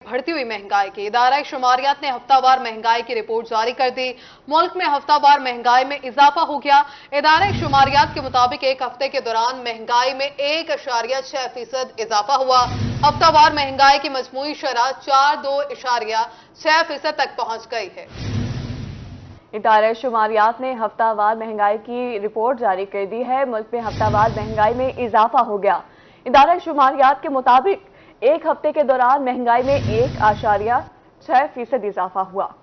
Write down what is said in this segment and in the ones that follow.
बढ़ती हुई महंगाई की इदारा शुमारियात ने हफ्तावार महंगाई की रिपोर्ट जारी कर दी। मुल्क में हफ्तावार महंगाई में इजाफा हो गया। इदारा शुमारियात के मुताबिक एक हफ्ते के दौरान महंगाई में 1.6% इजाफा हुआ। हफ्तावार महंगाई की मजमूई शरह 42.6% तक पहुंच गई है। इदारा शुमारियात ने हफ्तावार महंगाई की रिपोर्ट जारी कर दी है। मुल्क में हफ्तावार महंगाई में इजाफा हो गया। इदारा शुमारियात के मुताबिक एक हफ्ते के दौरान महंगाई में 1.6% इजाफा हुआ।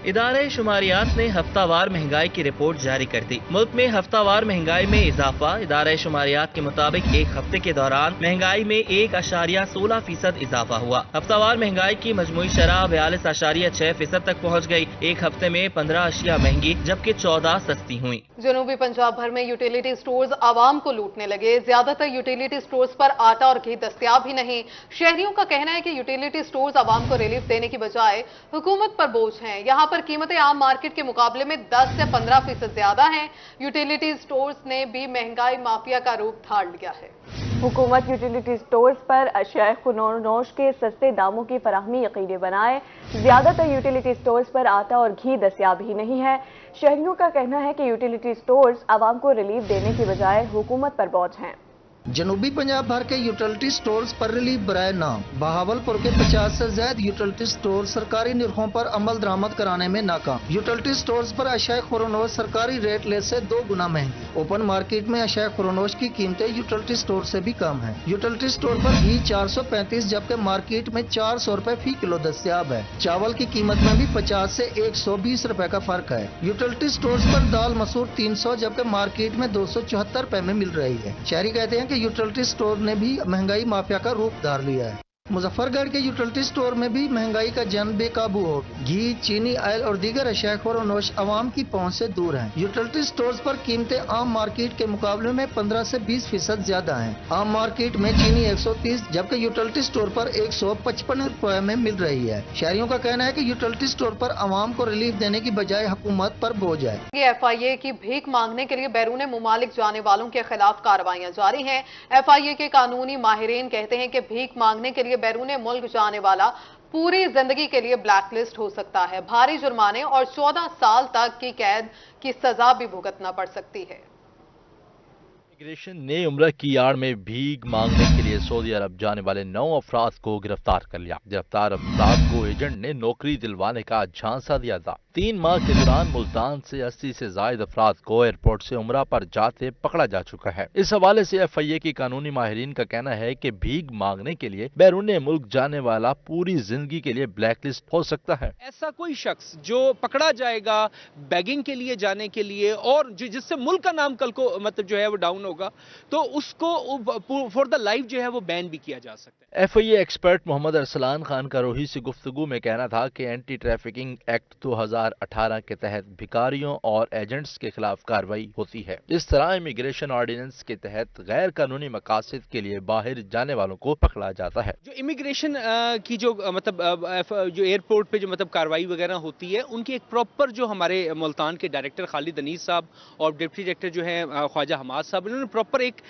इदारे शुमारियात ने हफ्तावार महंगाई की रिपोर्ट जारी कर दी। मुल्क में हफ्तावार महंगाई में इजाफा। इदारे शुमारियात के मुताबिक एक हफ्ते के दौरान महंगाई में 1.16% इजाफा हुआ। हफ्तावार महंगाई की मजमूई शरह 42.6% तक पहुँच गई। एक हफ्ते में 15 अशिया महंगी जबकि 14 सस्ती हुई। जनूबी पंजाब भर में यूटिलिटी स्टोर्स आवाम को लूटने लगे। ज्यादातर यूटिलिटी स्टोर्स पर आटा और घी दस्तयाब ही नहीं। शहरियों का कहना है कि यूटिलिटी स्टोर्स आवाम को रिलीफ देने की बजाय हुकूमत पर बोझ हैं। यहाँ पर कीमतें आम मार्केट के मुकाबले में 10 से 15% ज्यादा हैं। यूटिलिटी स्टोर्स ने भी महंगाई माफिया का रूप धार लिया है। हुकूमत यूटिलिटी स्टोर्स पर अशिया खुनोश के सस्ते दामों की फराहमी यकीनी बनाए। ज्यादातर यूटिलिटी स्टोर्स पर आटा और घी दस्तयाब ही नहीं है। शहरियों का कहना है कि यूटिलिटी स्टोर्स आवाम को रिलीफ देने की बजाय हुकूमत पर बोझ हैं। जनूबी पंजाब भर के यूटिलिटी स्टोर्स पर रिलीफ बराए नाम। बहावलपुर के 50 से ज्यादा यूटिलिटी स्टोर सरकारी निरखों पर अमल दरामद कराने में नाकाम। यूटिलिटी स्टोर्स पर अशिया खुरोनोश सरकारी रेट ले से 2 गुना महंगी। ओपन मार्केट में अशिया खुरोनोश की कीमतें यूटिलिटी स्टोर से भी कम है। यूटिलिटी स्टोर पर घी 435 जबकि मार्केट में 400 रुपए फी किलो दस्तयाब है। चावल की कीमत में भी 50 से 120 रुपए का फर्क है। यूटिलिटी स्टोर्स पर दाल मसूर 300 जबकि मार्केट में 274 रुपए में मिल रही है। शहरी कहते हैं कि यूटिलिटी स्टोर ने भी महंगाई माफिया का रूप धार लिया है। मुजफ्फरगढ़ के यूटिलिटी स्टोर में भी महंगाई का जन बेकाबू हो गया। घी, चीनी, ऑयल और दीगर अशिया खुरोनोश आवाम की पहुंच से दूर हैं। यूटिलिटी स्टोर्स पर कीमतें आम मार्केट के मुकाबले में 15 से 20% ज्यादा हैं। आम मार्केट में चीनी 130 जबकि यूटिलिटी स्टोर पर 155 रुपए में मिल रही है। शहरियों का कहना है कि यूटिलिटी स्टोर पर आवाम को रिलीफ देने की बजाय हुकूमत पर बोझ है। FIA की भीख मांगने के लिए बैरून मुमालिक जाने वालों के खिलाफ कार्रवाइयां जारी हैं। FIA के कानूनी माहिरीन कहते हैं कि भीख मांगने के लिए बैरून मुल्क जाने वाला पूरी जिंदगी के लिए ब्लैक लिस्ट हो सकता है। भारी जुर्माने और 14 साल तक की कैद की सजा भी भुगतना पड़ सकती है। इमिग्रेशन ने उम्र की आड़ में भीख मांगने के लिए सऊदी अरब जाने वाले 9 अफराद को गिरफ्तार कर लिया। गिरफ्तार अफराद को एजेंट ने नौकरी दिलवाने का झांसा दिया था। 3 माह के दौरान मुल्तान से 80 से जायद अफराद को एयरपोर्ट से उम्रा पर जाते पकड़ा जा चुका है। इस हवाले से FIA की कानूनी माहिरीन का कहना है कि भीख मांगने के लिए बैरून मुल्क जाने वाला पूरी जिंदगी के लिए ब्लैक लिस्ट हो सकता है। ऐसा कोई शख्स जो पकड़ा जाएगा बैगिंग के लिए जाने के लिए और जिससे मुल्क का नाम कल को मतलब जो है वो डाउन होगा तो उसको फॉर द लाइफ जो है वो बैन भी किया जा सकता है। FIA एक्सपर्ट मोहम्मद अरसलान खान का रोही से गुफ्तगू में कहना था कि एंटी ट्रैफिकिंग एक्ट 2018 के तहत भिखारियों और एजेंट्स के खिलाफ कार्रवाई होती है। इस तरह इमिग्रेशन ऑर्डिनेंस के तहत गैर कानूनी मकासद के लिए बाहर जाने वालों को पकड़ा जाता है। जो इमिग्रेशन की जो मतलब जो एयरपोर्ट पे जो मतलब कार्रवाई वगैरह होती है उनकी एक प्रॉपर जो हमारे मुल्तान के डायरेक्टर खालिद अनीस साहब और डिप्टी डायरेक्टर जो है ख्वाजा हमाद साहब इन्होंने प्रॉपर एक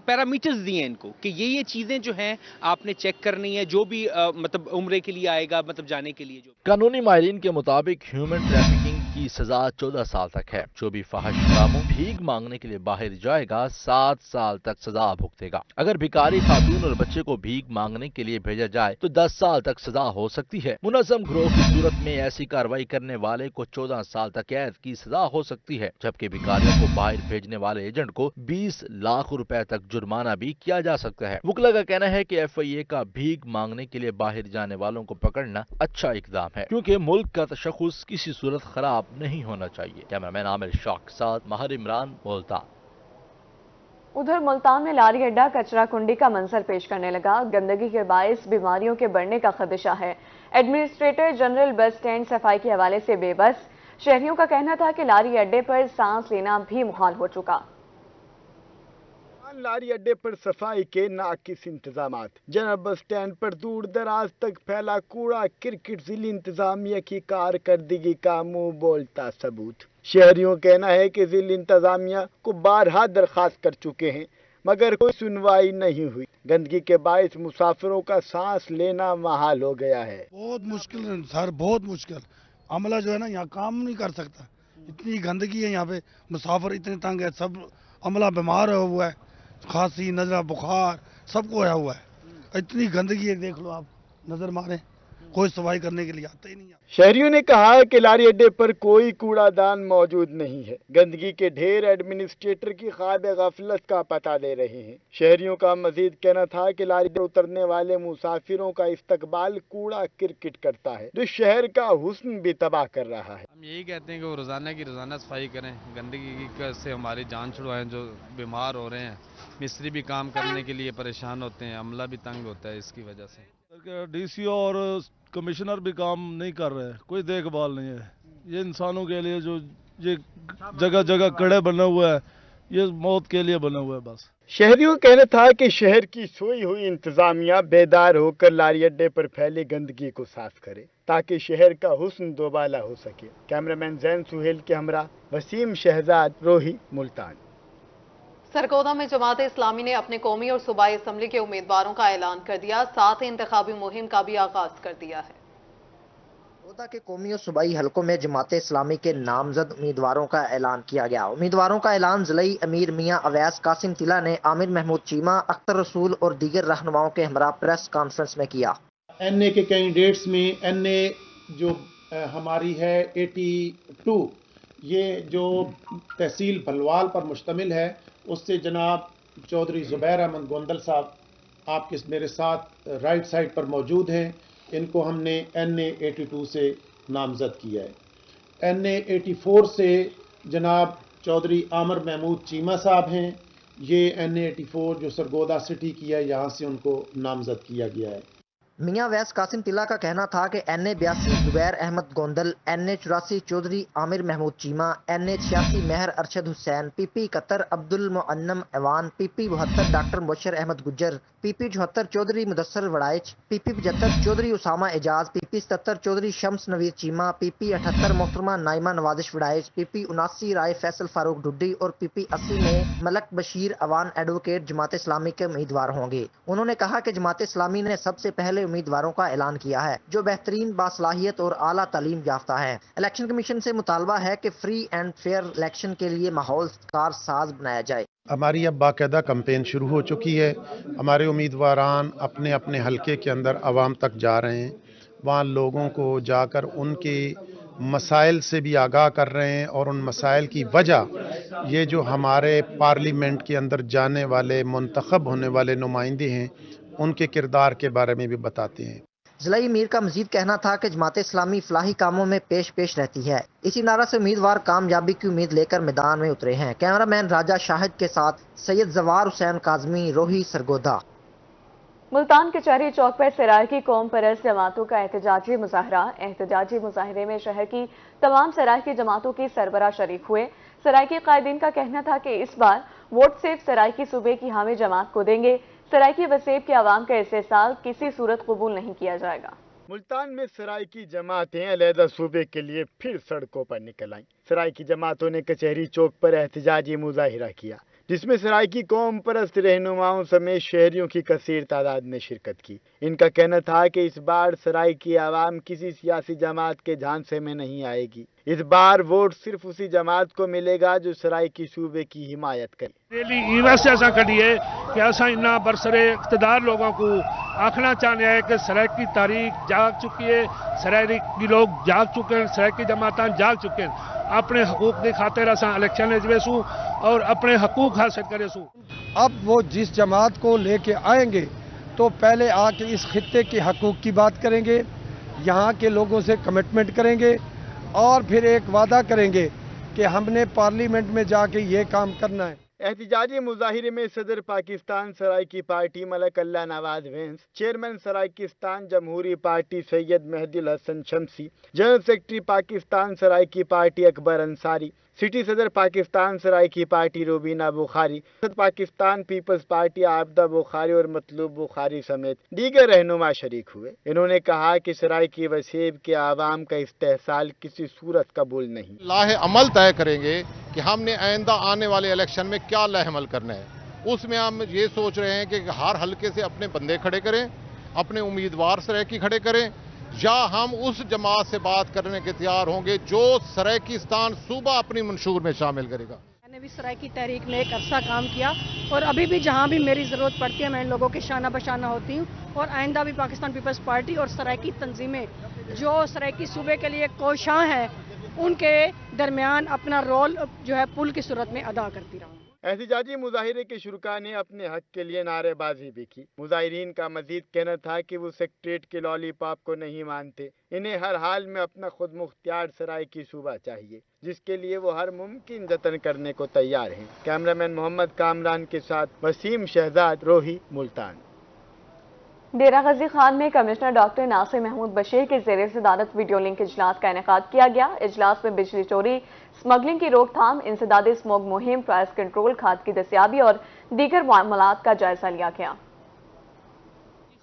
पैरामीटर्स दिए इनको कि ये चीजें जो हैं आपने चेक करनी है। जो भी मतलब उम्रे के लिए आएगा मतलब जाने के लिए जो कानूनी माहिरीन के मुताबिक ह्यूमन ट्रैफिकिंग की सजा 14 साल तक है। जो भी फाहिश कामों भीख मांगने के लिए बाहर जाएगा 7 साल तक सजा भुगतेगा। अगर भिखारी खातून और बच्चे को भीख मांगने के लिए भेजा जाए तो 10 साल तक सजा हो सकती है। मुनज़्ज़म गिरोह की सूरत में ऐसी कार्रवाई करने वाले को 14 साल तक कैद की सजा हो सकती है, जबकि भिखारियों को बाहर भेजने वाले एजेंट को 20 लाख रुपए तक जुर्माना भी किया जा सकता है। वकील का कहना है कि FIA का भीख मांगने के लिए बाहर जाने वालों को पकड़ना अच्छा इकदाम है, क्योंकि मुल्क का तशख़्ख़ुस किसी सूरत खराब नहीं होना चाहिए। कैमरामैन आमिर शाह के साथ महर इमरान, मुल्तान। उधर मुल्तान में लारी अड्डा कचरा कुंडी का मंजर पेश करने लगा। गंदगी के बायस बीमारियों के बढ़ने का खदशा है। एडमिनिस्ट्रेटर जनरल बस स्टैंड सफाई के हवाले से बेबस। शहरियों का कहना था कि लारी अड्डे पर सांस लेना भी मुहाल हो चुका। लारी अड्डे पर सफाई के नाकिस इंतजामात। जनरल बस स्टैंड पर दूर दराज तक फैला कूड़ा क्रिकेट जिली इंतजामिया की कारकर्दगी का मुंह बोलता सबूत। शहरियों कहना है कि जिली इंतजामिया को बारहा दरखास्त कर चुके हैं मगर कोई सुनवाई नहीं हुई। गंदगी के बायस मुसाफिरों का सांस लेना महाल हो गया है। बहुत मुश्किल है सर, बहुत मुश्किल। अमला जो है ना यहाँ काम नहीं कर सकता, इतनी गंदगी है यहाँ पे, मुसाफिर इतने तंग है, सब अमला बीमार हुआ है, खांसी, नजला, बुखार सबको आया हुआ है। इतनी गंदगी है, देख लो आप, नजर मारे, कोई सफाई करने के लिए आता ही नहीं है। शहरियों ने कहा कि लारी अड्डे पर कोई कूड़ादान मौजूद नहीं है। गंदगी के ढेर एडमिनिस्ट्रेटर की ख्वाब गफलत का पता दे रहे हैं। शहरियों का मजीद कहना था कि लारी अड्डे उतरने वाले मुसाफिरों का इस्तकबाल कूड़ा किरकिट करता है, जो शहर का हुस्न भी तबाह कर रहा है। हम यही कहते हैं कि वो रोजाना की रोजाना सफाई करें, गंदगी से हमारी जान छुड़वाएं, जो बीमार हो रहे हैं। मिस्त्री भी काम करने के लिए परेशान होते हैं, अमला भी तंग होता है इसकी वजह से। डीसी और कमिश्नर भी काम नहीं कर रहे हैं, कोई देखभाल नहीं है। ये इंसानों के लिए जो ये जगह जगह कड़े बने हुए हैं, ये मौत के लिए बने हुए हैं बस। शहरियों का कहना था कि शहर की सोई हुई इंतजामिया बेदार होकर लारी अड्डे पर फैली गंदगी को साफ करे, ताकि शहर का हुस्न दोबाला हो सके। कैमरामैन जैन सुहेल के हमरा वसीम शहजाद, रोही, मुल्तान। सरगोदा में जमात इस्लामी ने अपने कौमी और सूबाई असम्बली के उम्मीदवारों का ऐलान कर दिया, साथ ही इंतखाबी मुहिम का भी आगाज कर दिया है। सरगोदा के कौमी और सूबाई हलकों में जमात इस्लामी के नामजद उम्मीदवारों का ऐलान किया गया। उम्मीदवारों का ऐलान ज़िलाई अमीर मियां अवैस कासिम तिला ने आमिर महमूद चीमा, अख्तर रसूल और दीगर रहनुमाओं के हमरा प्रेस कॉन्फ्रेंस में किया। एनए के कैंडिडेट्स में एनए जो हमारी है 82, ये जो तहसील भलवाल पर मुश्तमिल है, उससे जनाब चौधरी ज़ुबैर अहमद गोंदल साहब आपके मेरे साथ राइट साइड पर मौजूद हैं। इनको हमने एनए 82 से नामजद किया है। एनए 84 से जनाब चौधरी आमिर महमूद चीमा साहब हैं। ये एनए 84 जो सरगोदा सिटी की है, यहाँ से उनको नामजद किया गया है। मियां वैस कासिम तिला का कहना था कि NA 82 Zubair Ahmed Gondal, NA 84 Chaudhry Aamir Mehmood Cheema, NA 86 Mehr Arshad Hussain, PP 71 Abdul Muannam Awan, PP 72 doctor Mubashir Ahmed Gujjar, PP 74 Chaudhry Mudassar Waraich, PP 75 Chaudhry Usama Ejaz, PP 77 Chaudhry Shams Naveer Cheema, PP 78 मोहतरमा नाइमा नवाजिश वड़ाइच, पीपी 79 राय फैसल फारूक डुड्डी और पीपी 80 में मलक बशीर अवान एडवोकेट जमात इस्लामी के उम्मीदवार होंगे। उन्होंने कहा कि जमात इस्लामी ने सबसे पहले उम्मीदवारों का ऐलान किया है जो बेहतरीन, बासलाहियत और आला तालीम याफ्ता है। इलेक्शन कमीशन से मुतालबा है कि फ्री एंड फेयर इलेक्शन के लिए माहौल कार साज बनाया जाए। हमारी अब बाकायदा कैंपेन शुरू हो चुकी है। हमारे उम्मीदवारान अपने अपने हलके के अंदर आवाम तक जा रहे हैं, वहाँ लोगों को जाकर उनके मसाइल से भी आगाह कर रहे हैं और उन मसाइल की वजह ये जो हमारे पार्लियामेंट के अंदर जाने वाले मुंतखब होने वाले नुमाइंदे हैं उनके किरदार के बारे में भी बताते हैं। ज़िलाई मीर का मजीद कहना था कि जमात इस्लामी फलाही कामों में पेश रहती है। इसी नारा से उम्मीदवार कामयाबी की उम्मीद लेकर मैदान में उतरे हैं। कैमरामैन राजा शाहिद के साथ सैयद जवार हुसैन काजमी, रोही, सरगोदा। मुल्तान के चहरी चौक पर सरायकी कौम परस्त जमातों का एहतजाजी मुजाहरा। एहतजाजी मुजाहरे में शहर की तमाम सरायकी जमातों की सरबराह शरीक हुए। सरायकी कायदीन का कहना था कि इस बार वोट सिर्फ सरायकी सूबे की हामी जमात को देंगे। सरायकी वसेब के आवाम का इस्तेसाल किसी सूरत कबूल नहीं किया जाएगा। मुल्तान में सरायकी जमातें अलहदा सूबे के लिए फिर सड़कों पर निकल आईं। सरायकी जमातों ने कचहरी चौक पर एहतजाजी मुजाहिरा किया, जिसमें सरायकी कौम परस्त रहनुमाओं समेत शहरियों की कसीर तादाद ने शिरकत की। इनका कहना था कि इस बार सरायकी आवाम किसी सियासी जमात के झांसे में नहीं आएगी। इस बार वोट सिर्फ उसी जमात को मिलेगा जो सरायकी सूबे की हिमायत करे। रैली वैसे असा कड़ी है कि असा इन्ना बरसरे इख्तदार लोगों को आखना चाहते हैं कि सरायकी तारीख जाग चुकी है, सरायकी लोग जाग चुके हैं, सरायकी जमात जाग चुके हैं। अपने हकूक की खातिर असा इलेक्शन वेसू और अपने हकूक हासिल करे सू। अब वो जिस जमात को लेके आएंगे तो पहले आके इस खित्ते के हकूक की बात करेंगे, यहाँ के लोगों से कमिटमेंट करेंगे और फिर एक वादा करेंगे कि हमने पार्लियामेंट में जाके ये काम करना है। एहतजाजी मुजाहिरे में सदर Pakistan Saraiki party Malik Allah Nawaz Wains, chairman Saraikistan Jamhoori party Syed Mehdi Hassan Shamsi, general secretary Pakistan Saraiki party Akbar Ansari, city सदर पाकिस्तान सरायकी पार्टी रूबीना बुखारी, सदर पाकिस्तान पीपल्स पार्टी आबदा बुखारी और मतलूब बुखारी समेत दीगर रहनुमा शरीक हुए। इन्होंने कहा कि सरायकी वसेब के आवाम का इस्तेहसाल किसी सूरत कबूल नहीं। लाहे अमल तय करेंगे कि हमने आइंदा आने वाले इलेक्शन में क्या लाहे अमल करना है। اس میں ہم یہ سوچ رہے ہیں کہ ہر حلقے سے اپنے بندے کھڑے کریں، اپنے امیدوار سرائکی کھڑے کریں، یا ہم اس جماعت سے بات کرنے کے تیار ہوں گے جو سرائیکستان صوبہ اپنی منشور میں شامل کرے گا۔ میں نے بھی سرائیکی تحریک میں ایک عرصہ کام کیا اور ابھی بھی جہاں بھی میری ضرورت پڑتی ہے میں ان لوگوں کے شانہ بشانہ ہوتی ہوں، اور آئندہ بھی پاکستان پیپلز پارٹی اور سرائیکی تنظیمیں جو سرائیکی صوبے کے لیے کوشاں ہیں ان کے درمیان اپنا رول جو ہے پل کی صورت میں ادا کرتی رہوں۔ احتجاجی مظاہرے کے شرکاء نے اپنے حق کے لیے نعرے بازی بھی کی۔ مظاہرین کا مزید کہنا تھا کہ وہ سیکٹریٹ کے لالی پاپ کو نہیں مانتے، انہیں ہر حال میں اپنا خود مختار سرائیکی صوبہ چاہیے، جس کے لیے وہ ہر ممکن جتن کرنے کو تیار ہیں۔ کیمرامین محمد کامران کے ساتھ وسیم شہزاد، روہی، ملتان۔ ڈیرہ غازی خان میں کمشنر ڈاکٹر ناصر محمود بشیر کے زیر صدارت ویڈیو لنک اجلاس کا انعقاد کیا گیا۔ اجلاس میں بجلی چوری، اسمگلنگ کی روک تھام، انسداد اسموگ مہم، پرائس کنٹرول، کھاد کی دستیابی اور دیگر معاملات کا جائزہ لیا گیا۔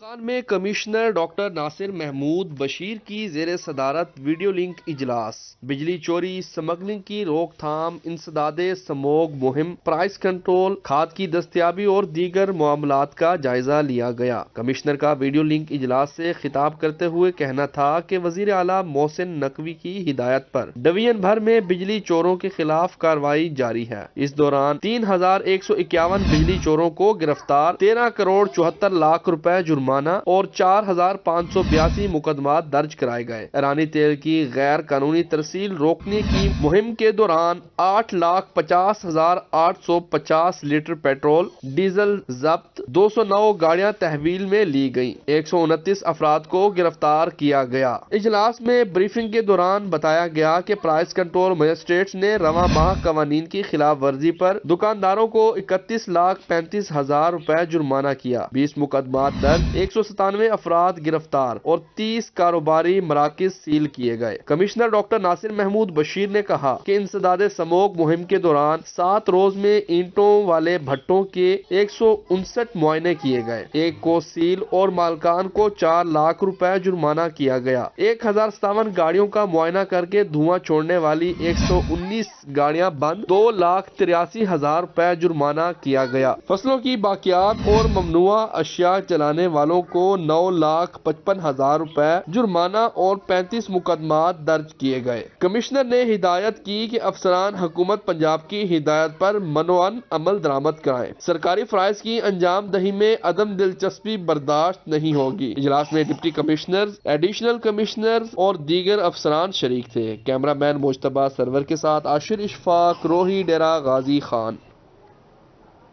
خان میں کمشنر ڈاکٹر ناصر محمود بشیر کی زیر صدارت ویڈیو لنک اجلاس، بجلی چوری، اسمگلنگ کی روک تھام، انسداد اسموگ مہم، پرائس کنٹرول، کھاد کی دستیابی اور دیگر معاملات کا جائزہ لیا گیا۔ کمشنر کا ویڈیو لنک اجلاس سے خطاب کرتے ہوئے کہنا تھا کہ وزیر اعلیٰ محسن نقوی کی ہدایت پر ڈویژن بھر میں بجلی چوروں کے خلاف کارروائی جاری ہے۔ اس دوران 3151 بجلی چوروں کو گرفتار، 13 کروڑ 74 لاکھ روپے جرمانہ اور 4582 مقدمات درج کرائے گئے۔ ایرانی تیل کی غیر قانونی ترسیل روکنے کی مہم کے دوران 8,50,850 لیٹر پیٹرول ڈیزل ضبط، 209 گاڑیاں تحویل میں لی گئیں، 129 افراد کو گرفتار کیا گیا۔ اجلاس میں بریفنگ کے دوران بتایا گیا کہ پرائس کنٹرول مجسٹریٹس نے رواں ماہ قوانین کی خلاف ورزی پر دکانداروں کو 31,35,000 روپے جرمانہ کیا، 20 مقدمات درج، 197 افراد گرفتار اور 30 کاروباری مراکز سیل کیے گئے۔ کمشنر ڈاکٹر ناصر محمود بشیر نے کہا کہ انسداد سموگ مہم کے دوران 7 روز میں اینٹوں والے بھٹوں کے 159 معائنے کیے گئے، ایک کو سیل اور مالکان کو 4 لاکھ روپے جرمانہ کیا گیا۔ 1057 گاڑیوں کا معائنہ کر کے دھواں چھوڑنے والی 119 گاڑیاں بند، 2,83,000 روپے جرمانہ کیا گیا۔ فصلوں کی باقیات اور ممنوعہ اشیاء چلانے والوں کو 9,55,000 روپے جرمانہ اور 35 مقدمات درج کیے گئے۔ کمشنر نے ہدایت کی کہ افسران حکومت پنجاب کی ہدایت پر منوعاً عمل درآمد کرائیں، سرکاری فرائض کی انجام دہی میں عدم دلچسپی برداشت نہیں ہوگی۔ اجلاس میں ڈپٹی کمشنرز، ایڈیشنل کمشنرز اور دیگر افسران شریک تھے۔ کیمرہ مین مجتبیٰ سرور کے ساتھ عاشر اشفاق، روہی، ڈیرہ غازی خان۔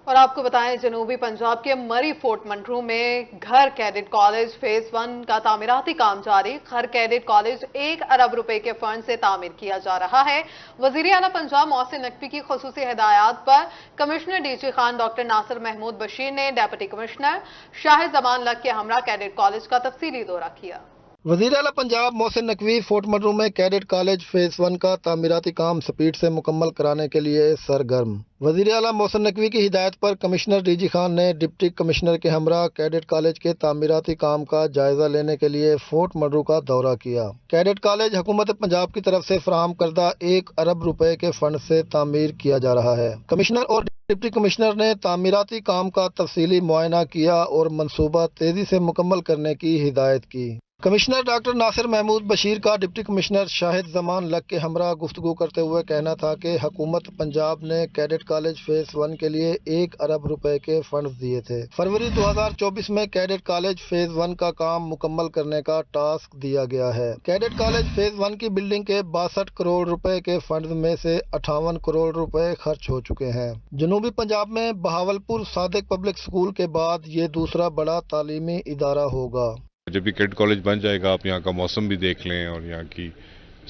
اور آپ کو بتائیں جنوبی پنجاب کے مری فورٹ منٹرو میں گھر کیڈٹ کالج فیز 1 کا تعمیراتی کام جاری۔ گھر کیڈٹ کالج 1 ارب روپے کے فنڈ سے تعمیر کیا جا رہا ہے۔ وزیر اعلیٰ پنجاب محسن نقوی کی خصوصی ہدایات پر commissioner D G Khan doctor Nasir Mehmood Bashir نے ڈیپٹی کمشنر شاہد زمان لک کے ہمراہ کیڈٹ کالج کا تفصیلی دورہ کیا۔ وزیر اعلیٰ پنجاب محسن نقوی فورٹ منٹرو میں کیڈٹ کالج فیز 1 کا تعمیراتی کام سپیڈ سے مکمل کرانے کے لیے سرگرم۔ وزیر اعلیٰ محسن نقوی کی ہدایت پر کمشنر ڈی جی خان نے ڈپٹی کمشنر کے ہمراہ کیڈٹ کالج کے تعمیراتی کام کا جائزہ لینے کے لیے فورٹ منٹرو کا دورہ کیا۔ کیڈٹ کالج حکومت پنجاب کی طرف سے فراہم کردہ 1 ارب روپے کے فنڈ سے تعمیر کیا جا رہا ہے۔ کمشنر اور ڈپٹی کمشنر نے تعمیراتی کام کا تفصیلی معائنہ کیا اور منصوبہ تیزی سے مکمل کرنے کی ہدایت کی۔ کمشنر ڈاکٹر ناصر محمود بشیر کا ڈپٹی کمشنر شاہد زمان لک کے ہمراہ گفتگو کرتے ہوئے کہنا تھا کہ حکومت پنجاب نے کیڈٹ کالج فیز 1 کے لیے 1 ارب روپے کے فنڈز دیے تھے۔ فروری 2024 میں کیڈٹ کالج فیز 1 کا کام مکمل کرنے کا ٹاسک دیا گیا ہے۔ کیڈٹ کالج فیز 1 کی بلڈنگ کے 62 کروڑ روپے کے فنڈز میں سے 58 کروڑ روپے خرچ ہو چکے ہیں۔ جنوبی پنجاب میں بہاولپور صادق پبلک اسکول کے بعد یہ دوسرا بڑا تعلیمی ادارہ ہوگا۔ جب بھی کیڈٹ کالج بن جائے گا، آپ یہاں کا موسم بھی دیکھ لیں اور یہاں کی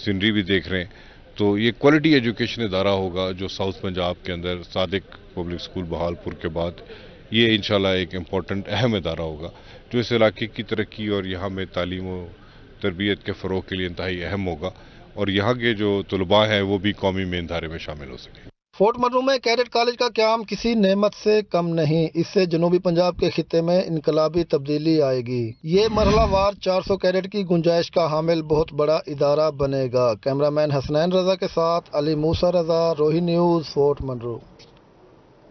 سینری بھی دیکھ رہے ہیں، تو یہ کوالٹی ایجوکیشن ادارہ ہوگا جو ساؤتھ پنجاب کے اندر صادق پبلک اسکول بہاولپور کے بعد یہ انشاءاللہ ایک امپورٹنٹ اہم ادارہ ہوگا جو اس علاقے کی ترقی اور یہاں میں تعلیم و تربیت کے فروغ کے لیے انتہائی اہم ہوگا، اور یہاں کے جو طلباء ہیں وہ بھی قومی مین دھارے میں شامل ہو سکیں۔ فورٹ منٹرو میں کیڈٹ کالج کا قیام کسی نعمت سے کم نہیں، اس سے جنوبی پنجاب کے خطے میں انقلابی تبدیلی آئے گی۔ یہ مرحلہ وار 400 کیڈٹ کی گنجائش کا حامل بہت بڑا ادارہ بنے گا۔ کیمرہ مین حسنین رضا کے ساتھ علی موسیٰ رضا، روہی نیوز، فورٹ منٹرو۔